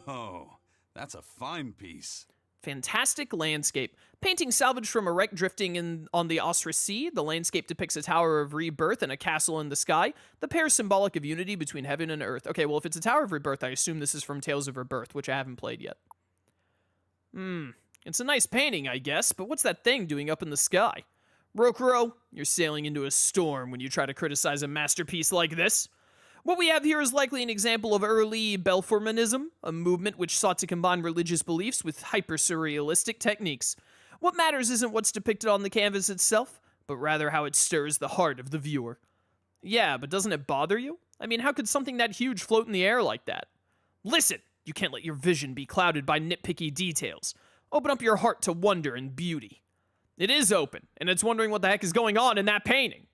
Oh, that's a fine piece. Fantastic landscape. Painting salvaged from a wreck drifting on the Ostra Sea, the landscape depicts a tower of rebirth and a castle in the sky. The pair symbolic of unity between heaven and earth. Okay, well, if it's a tower of rebirth, I assume this is from Tales of Rebirth, which I haven't played yet. It's a nice painting, I guess, but what's that thing doing up in the sky? Rokuro, you're sailing into a storm when you try to criticize a masterpiece like this. What we have here is likely an example of early Belformanism, a movement which sought to combine religious beliefs with hyper-surrealistic techniques. What matters isn't what's depicted on the canvas itself, but rather how it stirs the heart of the viewer. Yeah, but doesn't it bother you? I mean, how could something that huge float in the air like that? Listen, you can't let your vision be clouded by nitpicky details. Open up your heart to wonder and beauty. It is open, and it's wondering what the heck is going on in that painting.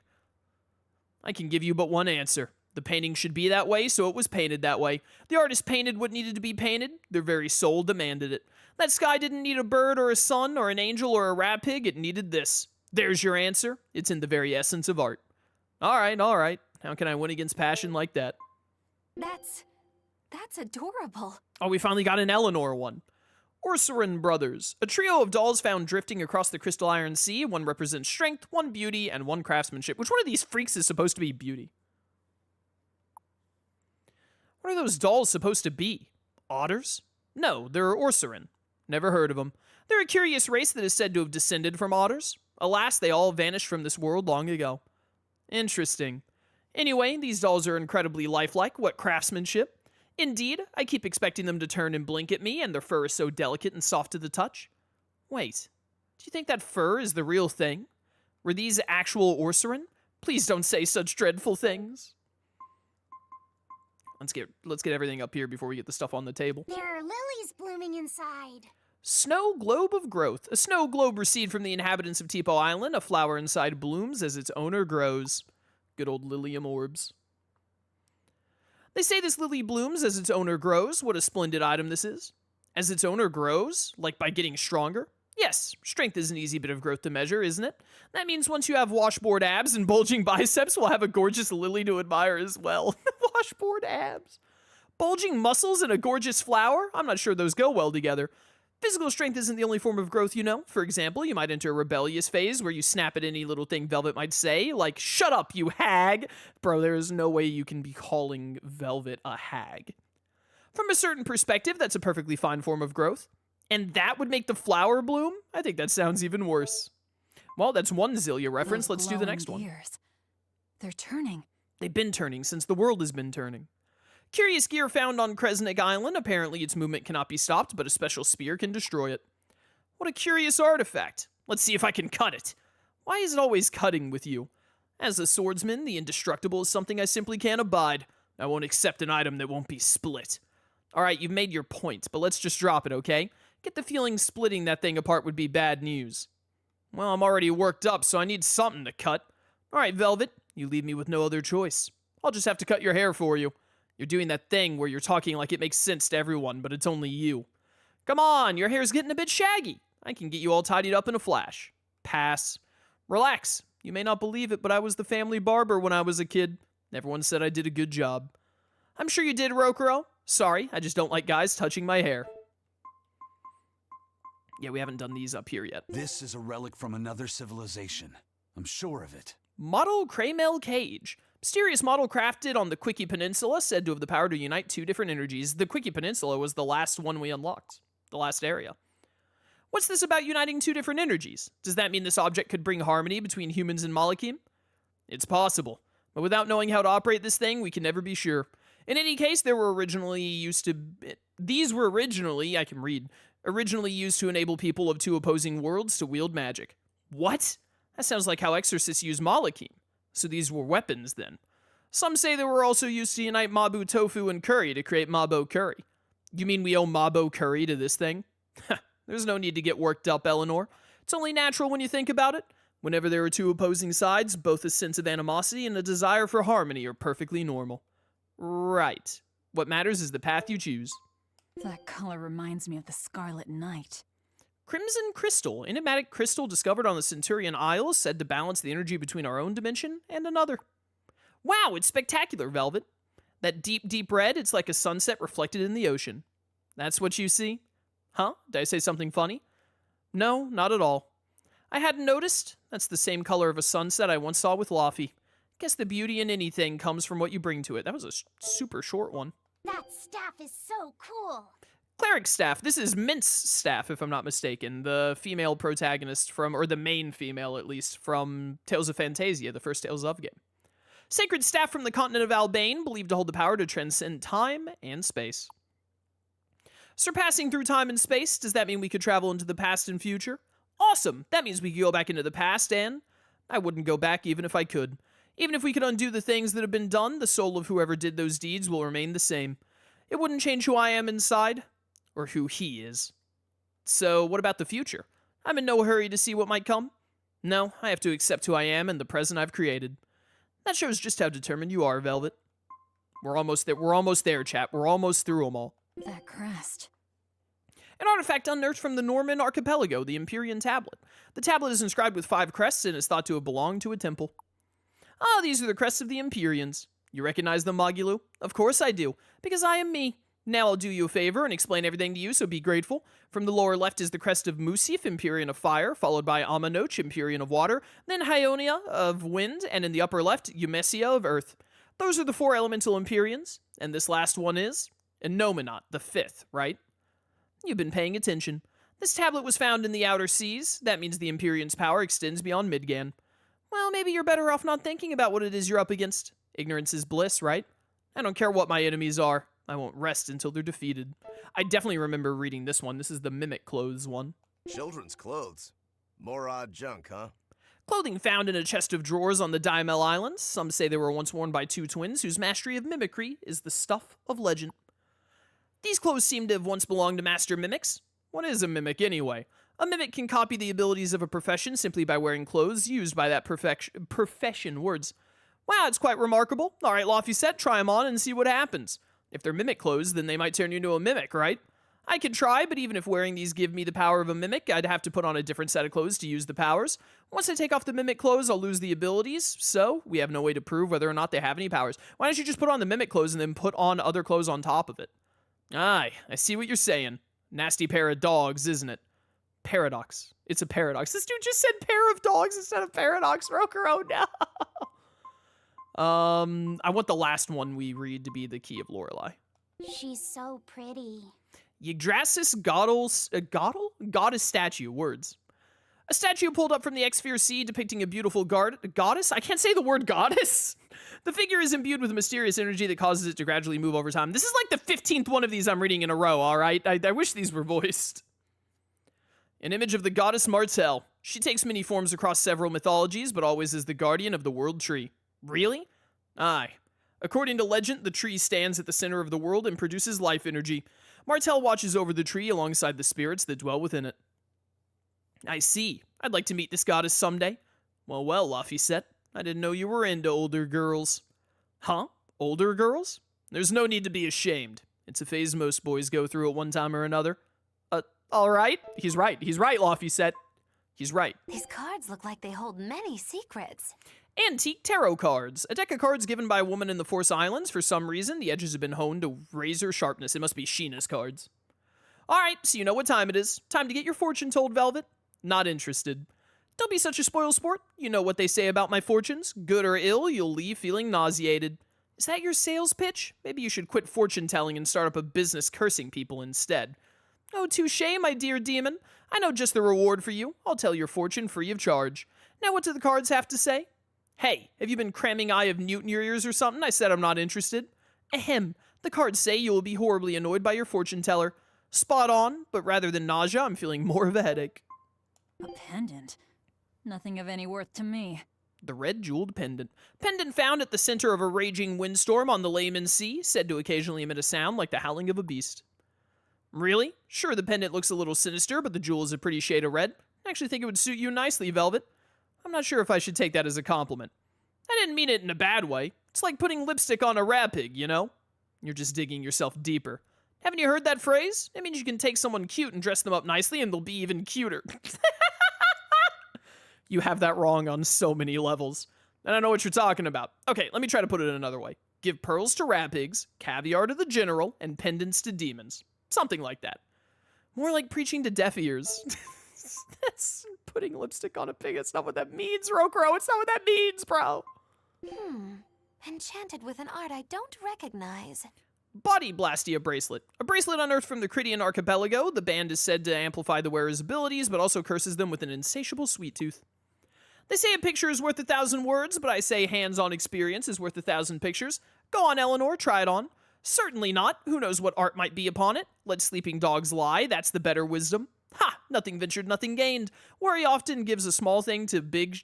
I can give you but one answer. The painting should be that way, so it was painted that way. The artist painted what needed to be painted. Their very soul demanded it. That sky didn't need a bird or a sun or an angel or a rat pig. It needed this. There's your answer. It's in the very essence of art. All right. How can I win against passion like that? That's adorable. Oh, we finally got an Eleanor one. Orsarin Brothers, a trio of dolls found drifting across the Crystal Iron Sea. One represents strength, one beauty, and one craftsmanship. Which one of these freaks is supposed to be beauty? What are those dolls supposed to be? Otters? No, they're Orsarin. Never heard of them. They're a curious race that is said to have descended from otters. Alas, they all vanished from this world long ago. Interesting. Anyway, these dolls are incredibly lifelike. What craftsmanship? Indeed, I keep expecting them to turn and blink at me, and their fur is so delicate and soft to the touch. Wait, do you think that fur is the real thing? Were these actual Orsarin? Please don't say such dreadful things. Let's get everything up here before we get the stuff on the table. There are lilies blooming inside. Snow Globe of Growth. A snow globe received from the inhabitants of Tipo Island. A flower inside blooms as its owner grows. Good old Lilium orbs. They say this lily blooms as its owner grows. What a splendid item this is. As its owner grows? Like by getting stronger? Yes, strength is an easy bit of growth to measure, isn't it? That means once you have washboard abs and bulging biceps, we'll have a gorgeous lily to admire as well. Washboard abs. Bulging muscles and a gorgeous flower? I'm not sure those go well together. Physical strength isn't the only form of growth, you know. For example, you might enter a rebellious phase where you snap at any little thing Velvet might say, like, "Shut up, you hag!" Bro, there is no way you can be calling Velvet a hag. From a certain perspective, that's a perfectly fine form of growth. And that would make the flower bloom? I think that sounds even worse. Well, that's one Zillia reference. Let's do the next one. They're turning. They've been turning since the world has been turning. Curious gear found on Kresnik Island. Apparently its movement cannot be stopped, but a special spear can destroy it. What a curious artifact. Let's see if I can cut it. Why is it always cutting with you? As a swordsman, the indestructible is something I simply can't abide. I won't accept an item that won't be split. Alright, you've made your point, but let's just drop it, okay? Get the feeling splitting that thing apart would be bad news. Well, I'm already worked up, so I need something to cut. Alright, Velvet, you leave me with no other choice. I'll just have to cut your hair for you. You're doing that thing where you're talking like it makes sense to everyone, but it's only you. Come on, your hair's getting a bit shaggy. I can get you all tidied up in a flash. Pass. Relax. You may not believe it, but I was the family barber when I was a kid. Everyone said I did a good job. I'm sure you did, Rokuro. Sorry, I just don't like guys touching my hair. Yeah, we haven't done these up here yet. This is a relic from another civilization. I'm sure of it. Model Kraemel Cage. Mysterious model crafted on the Quickie Peninsula, said to have the power to unite two different energies. The Quickie Peninsula was the last one we unlocked. The last area. What's this about uniting two different energies? Does that mean this object could bring harmony between humans and Malakim? It's possible. But without knowing how to operate this thing, we can never be sure. In any case, these were originally, I can read, originally used to enable people of two opposing worlds to wield magic. What? That sounds like how exorcists use Malakim. So these were weapons then. Some say they were also used to unite Mabu Tofu and Curry to create Mabo Curry. You mean we owe Mabo Curry to this thing? There's no need to get worked up, Eleanor. It's only natural when you think about it. Whenever there are two opposing sides, both a sense of animosity and a desire for harmony are perfectly normal. Right. What matters is the path you choose. That color reminds me of the Scarlet Knight. Crimson Crystal, enigmatic crystal discovered on the Centurion Isles, said to balance the energy between our own dimension and another. Wow, it's spectacular, Velvet. That deep, deep red, it's like a sunset reflected in the ocean. That's what you see? Huh? Did I say something funny? No, not at all. I hadn't noticed. That's the same color of a sunset I once saw with Laufey. Guess the beauty in anything comes from what you bring to it. That was a super short one. That staff is so cool. Cleric staff. This is Mint's staff, if I'm not mistaken. The female protagonist from, or the main female at least, from Tales of Fantasia, the first Tales of game. Sacred staff from the continent of Albane, believed to hold the power to transcend time and space. Surpassing through time and space, does that mean we could travel into the past and future? Awesome! That means we could go back into the past, and I wouldn't go back even if I could. Even if we could undo the things that have been done, the soul of whoever did those deeds will remain the same. It wouldn't change who I am inside, or who he is. So, what about the future? I'm in no hurry to see what might come. No, I have to accept who I am and the present I've created. That shows just how determined you are, Velvet. We're almost there, chat. We're almost through them all. That crest. An artifact unearthed from the Norman archipelago, the Empyrean tablet. The tablet is inscribed with 5 crests and is thought to have belonged to a temple. Ah, these are the crests of the Empyreans. You recognize them, Magulu? Of course I do, because I am me. Now I'll do you a favor and explain everything to you, so be grateful. From the lower left is the crest of Musif, Empyrean of Fire, followed by Amanoch, Empyrean of Water, then Hyonia of Wind, and in the upper left, Eumesia of Earth. Those are the 4 elemental Empyreans, and this last one is Enominat, the 5th, right? You've been paying attention. This tablet was found in the outer seas. That means the Empyrean's power extends beyond Midgan. Well, maybe you're better off not thinking about what it is you're up against. Ignorance is bliss, right? I don't care what my enemies are. I won't rest until they're defeated. I definitely remember reading this one. This is the Mimic Clothes one. Children's clothes. More odd junk, huh? Clothing found in a chest of drawers on the Daimel Islands. Some say they were once worn by 2 twins whose mastery of mimicry is the stuff of legend. These clothes seem to have once belonged to master mimics. What is a mimic anyway? A mimic can copy the abilities of a profession simply by wearing clothes used by that profession. Words. Wow, it's quite remarkable. All right, Laufey, try them on and see what happens. If they're mimic clothes, then they might turn you into a mimic, right? I could try, but even if wearing these give me the power of a mimic, I'd have to put on a different set of clothes to use the powers. Once I take off the mimic clothes, I'll lose the abilities, so we have no way to prove whether or not they have any powers. Why don't you just put on the mimic clothes and then put on other clothes on top of it? Aye, I see what you're saying. Nasty pair of dogs, isn't it? Paradox. It's a paradox. This dude just said pair of dogs instead of paradox. Rokuro, no. I want the last one we read to be the Key of Lorelei. She's so pretty. Yggdrasis Goddess statue. Words. A statue pulled up from the X-Sphere Sea depicting a beautiful goddess. I can't say the word goddess. The figure is imbued with a mysterious energy that causes it to gradually move over time. This is like the 15th one of these I'm reading in a row, all right? I wish these were voiced. An image of the goddess Martel. She takes many forms across several mythologies, but always is the guardian of the world tree. Really? Aye. According to legend, the tree stands at the center of the world and produces life energy. Martel watches over the tree alongside the spirits that dwell within it. I see. I'd like to meet this goddess someday. Well, Laufey said. I didn't know you were into older girls. Huh? Older girls? There's no need to be ashamed. It's a phase most boys go through at one time or another. Alright. He's right, Laufey said. He's right. These cards look like they hold many secrets. Antique tarot cards. A deck of cards given by a woman in the Force Islands. For some reason, the edges have been honed to razor sharpness. It must be Sheena's cards. Alright, so you know what time it is. Time to get your fortune told, Velvet. Not interested. Don't be such a spoil sport. You know what they say about my fortunes. Good or ill, you'll leave feeling nauseated. Is that your sales pitch? Maybe you should quit fortune telling and start up a business cursing people instead. Oh, touche, my dear demon. I know just the reward for you. I'll tell your fortune free of charge. Now what do the cards have to say? Hey, have you been cramming Eye of Newt in your ears or something? I said I'm not interested. Ahem. The cards say you will be horribly annoyed by your fortune teller. Spot on, but rather than nausea, I'm feeling more of a headache. A pendant? Nothing of any worth to me. The red jeweled pendant. Pendant found at the center of a raging windstorm on the Layman Sea, said to occasionally emit a sound like the howling of a beast. Really? Sure, the pendant looks a little sinister, but the jewel is a pretty shade of red. I actually think it would suit you nicely, Velvet. I'm not sure if I should take that as a compliment. I didn't mean it in a bad way. It's like putting lipstick on a rat pig, you know? You're just digging yourself deeper. Haven't you heard that phrase? It means you can take someone cute and dress them up nicely and they'll be even cuter. You have that wrong on so many levels. And I know what you're talking about. Okay, let me try to put it another way. Give pearls to rat pigs, caviar to the general, and pendants to demons. Something like that. More like preaching to deaf ears. That's putting lipstick on a pig. It's not what that means, Rokuro. It's not what that means, bro. Enchanted with an art I don't recognize. Body Blastia bracelet. A bracelet unearthed from the Critian archipelago. The band is said to amplify the wearer's abilities, but also curses them with an insatiable sweet tooth. They say a picture is worth 1,000 words, but I say hands-on experience is worth 1,000 pictures. Go on, Eleanor, try it on. Certainly not. Who knows what art might be upon it? Let sleeping dogs lie. That's the better wisdom. Ha! Nothing ventured, nothing gained. Worry often gives a small thing a big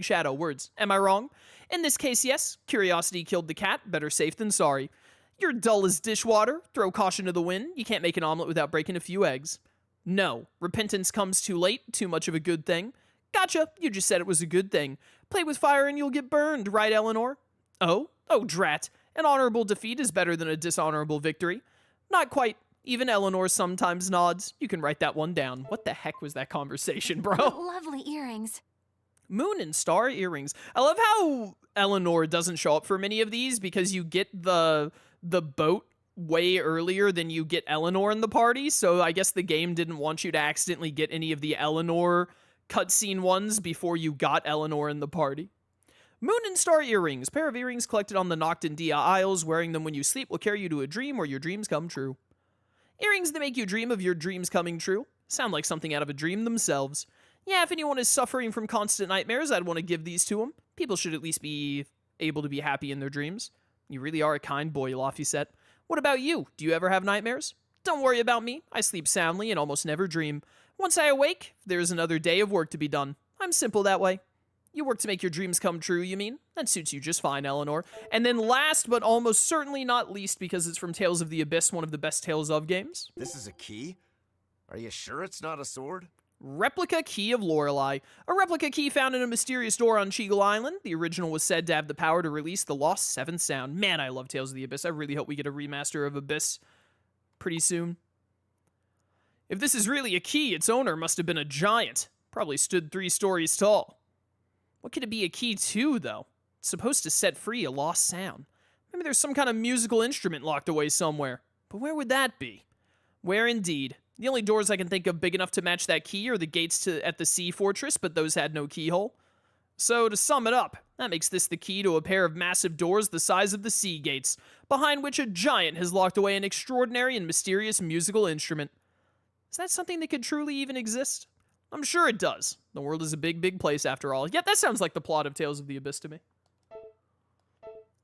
shadow. Words. Am I wrong? In this case, yes. Curiosity killed the cat. Better safe than sorry. You're dull as dishwater. Throw caution to the wind. You can't make an omelet without breaking a few eggs. No. Repentance comes too late. Too much of a good thing. Gotcha. You just said it was a good thing. Play with fire and you'll get burned, right, Eleanor? Oh? Oh, drat. An honorable defeat is better than a dishonorable victory. Not quite. Even Eleanor sometimes nods. You can write that one down. What the heck was that conversation, bro? Lovely earrings. Moon and star earrings. I love how Eleanor doesn't show up for many of these because you get the boat way earlier than you get Eleanor in the party. So I guess the game didn't want you to accidentally get any of the Eleanor cutscene ones before you got Eleanor in the party. Moon and star earrings. Pair of earrings collected on the Noctandia Isles. Wearing them when you sleep will carry you to a dream where your dreams come true. Earrings that make you dream of your dreams coming true. Sound like something out of a dream themselves. Yeah, if anyone is suffering from constant nightmares, I'd want to give these to them. People should at least be able to be happy in their dreams. You really are a kind boy, Laphicet. What about you? Do you ever have nightmares? Don't worry about me. I sleep soundly and almost never dream. Once I awake, there's another day of work to be done. I'm simple that way. You work to make your dreams come true, you mean? That suits you just fine, Eleanor. And then last, but almost certainly not least, because it's from Tales of the Abyss, one of the best Tales of games. This is a key? Are you sure it's not a sword? Replica Key of Lorelei. A replica key found in a mysterious door on Cheagle Island. The original was said to have the power to release the lost seventh sound. Man, I love Tales of the Abyss. I really hope we get a remaster of Abyss pretty soon. If this is really a key, its owner must have been a giant. Probably stood 3 stories tall. What could it be a key to, though? It's supposed to set free a lost sound. Maybe there's some kind of musical instrument locked away somewhere. But where would that be? Where indeed? The only doors I can think of big enough to match that key are the gates at the Sea Fortress, but those had no keyhole. So, to sum it up, that makes this the key to a pair of massive doors the size of the sea gates, behind which a giant has locked away an extraordinary and mysterious musical instrument. Is that something that could truly even exist? I'm sure it does. The world is a big, big place after all. Yep, that sounds like the plot of Tales of the Abyss to me.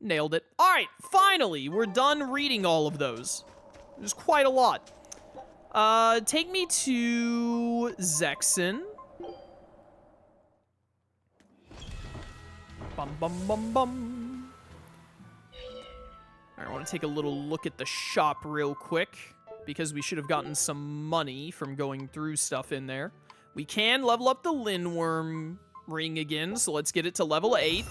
Nailed it. All right, finally, we're done reading all of those. There's quite a lot. Take me to Zexen. Bum, bum, bum, bum. All right, I want to take a little look at the shop real quick, because we should have gotten some money from going through stuff in there. We can level up the Lindworm ring again, so let's get it to level 8.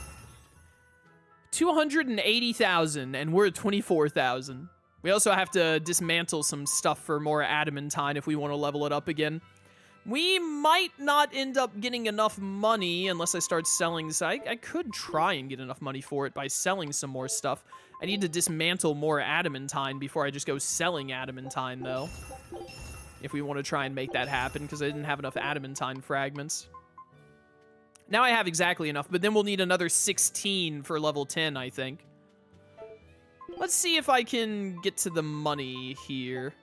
280,000, and we're at 24,000. We also have to dismantle some stuff for more adamantine if we want to level it up again. We might not end up getting enough money unless I start selling this. I could try and get enough money for it by selling some more stuff. I need to dismantle more adamantine before I just go selling adamantine, though. If we want to try and make that happen, because I didn't have enough adamantine fragments. Now I have exactly enough, but then we'll need another 16 for level 10, I think. Let's see if I can get to the money here.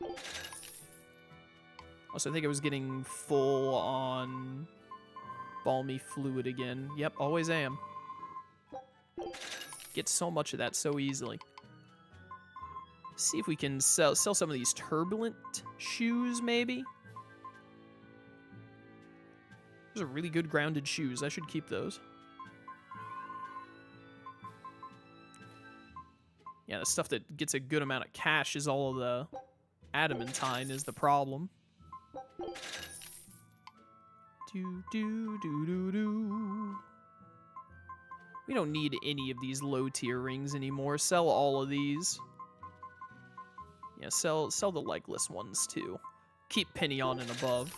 Also, I think I was getting full on balmy fluid again. Yep, always am. Get so much of that so easily. See if we can sell some of these turbulent shoes, maybe. Those are really good grounded shoes. I should keep those. Yeah, the stuff that gets a good amount of cash is all of the adamantine is the problem. We don't need any of these low tier rings anymore. Sell all of these. Yeah, sell the legless ones too. Keep Penyon and above.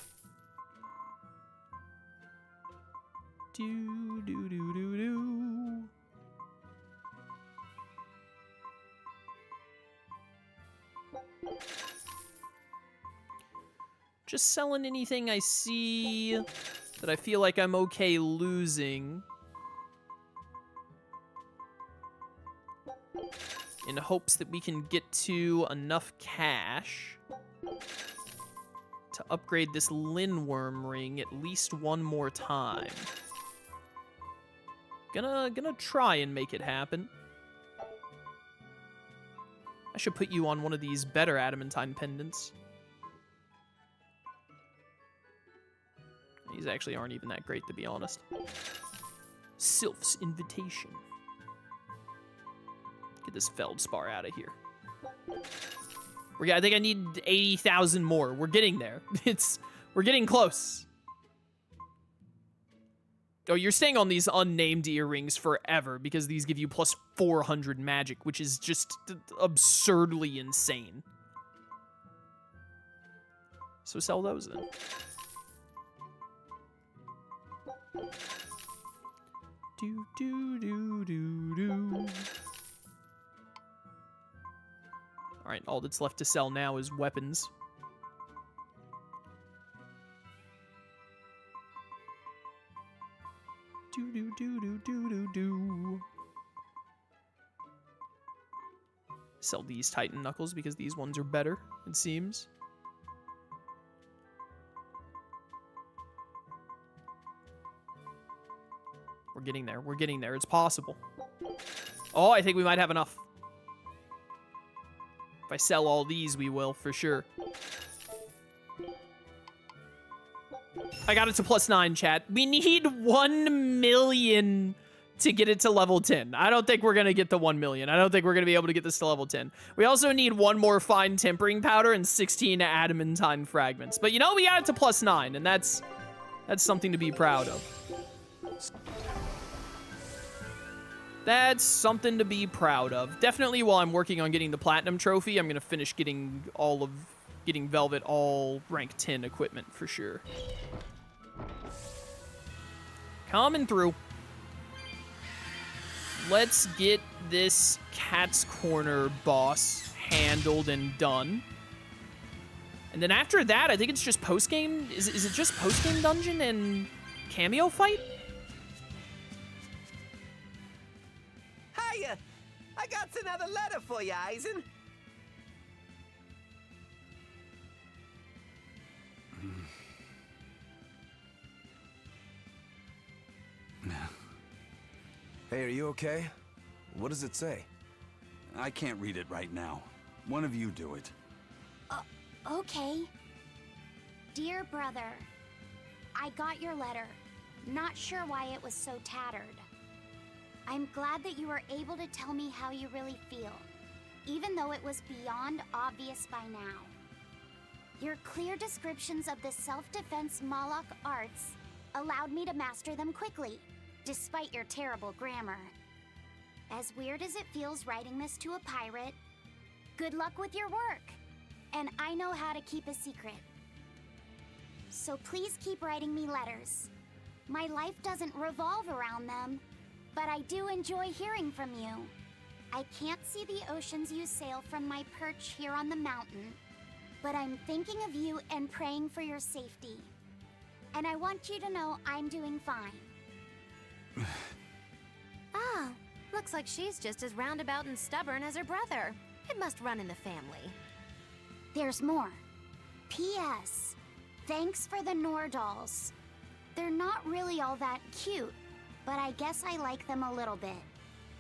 Just selling anything I see that I feel like I'm okay losing. In hopes that we can get to enough cash to upgrade this Linworm ring at least one more time. Gonna try and make it happen. I should put you on one of these better adamantine pendants. These actually aren't even that great, to be honest. Sylph's Invitation. Get this Feldspar out of here. I think I need 80,000 more. We're getting there. We're getting close. Oh, you're staying on these unnamed earrings forever because these give you plus 400 magic, which is just absurdly insane. So sell those then. Do, do, do, do, do. Alright, all that's left to sell now is weapons. Do, do, do, do, do, do, do. Sell these Titan Knuckles because these ones are better, it seems. We're getting there. We're getting there. It's possible. Oh, I think we might have enough. If I sell all these, we will, for sure. I got it to +9, chat. We need 1 million to get it to level 10. I don't think we're going to get the 1 million. I don't think we're going to be able to get this to level 10. We also need 1 more fine tempering powder and 16 adamantine fragments. But you know, we got it to +9, and that's something to be proud of. That's something to be proud of. Definitely while I'm working on getting the Platinum Trophy, I'm going to finish getting Velvet all rank 10 equipment for sure. Coming through. Let's get this Cat's Corner boss handled and done. And then after that, I think it's just post-game. Is it just post-game dungeon and cameo fight? Hiya! I got another letter for you, Eisen. Hey, are you okay? What does it say? I can't read it right now. One of you do it. Okay. Dear brother, I got your letter. Not sure why it was so tattered. I'm glad that you were able to tell me how you really feel, even though it was beyond obvious by now. Your clear descriptions of the self-defense Moloch arts allowed me to master them quickly, despite your terrible grammar. As weird as it feels writing this to a pirate, good luck with your work, and I know how to keep a secret. So please keep writing me letters. My life doesn't revolve around them, but I do enjoy hearing from you. I can't see the oceans you sail from my perch here on the mountain, but I'm thinking of you and praying for your safety. And I want you to know I'm doing fine. Oh, looks like she's just as roundabout and stubborn as her brother. It must run in the family. There's more. P.S. Thanks for the Nordals. They're not really all that cute, but I guess I like them a little bit.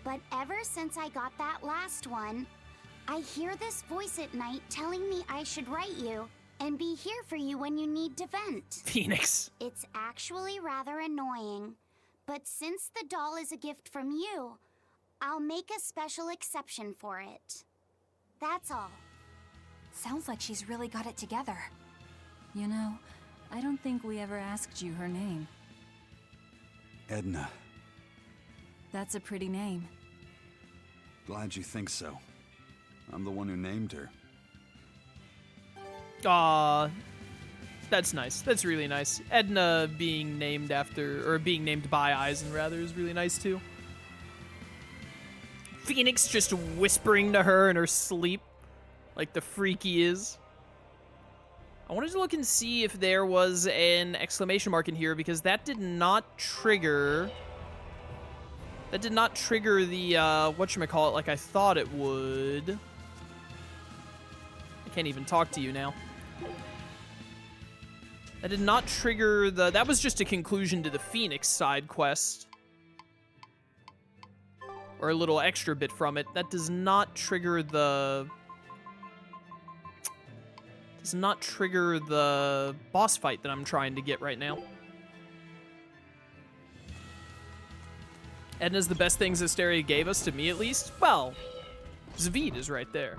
But ever since I got that last one, I hear this voice at night telling me I should write you and be here for you when you need to vent. Phoenix. It's actually rather annoying, but since the doll is a gift from you, I'll make a special exception for it. That's all. Sounds like she's really got it together. You know, I don't think we ever asked you her name. Edna. That's a pretty name. Glad you think so. I'm the one who named her. Aw, that's nice. That's really nice. Edna being named after, or being named by Eisen, rather, is really nice, too. Phoenix just whispering to her in her sleep, like the freak he is. I wanted to look and see if there was an exclamation mark in here, because that did not trigger... That did not trigger the, whatchamacallit, like I thought it would. I can't even talk to you now. That did not trigger the... That was just a conclusion to the Phoenix side quest. Or a little extra bit from it. That does not trigger the... Does not trigger the boss fight that I'm trying to get right now. Edna's the best thing Zestiria gave us, to me at least. Well, Zvid is right there.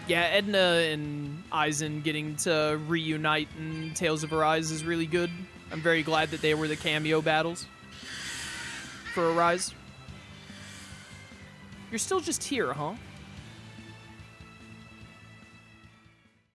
Yeah, Edna and Aizen getting to reunite in Tales of Arise is really good. I'm very glad that they were the cameo battles for Arise. You're still just here, huh?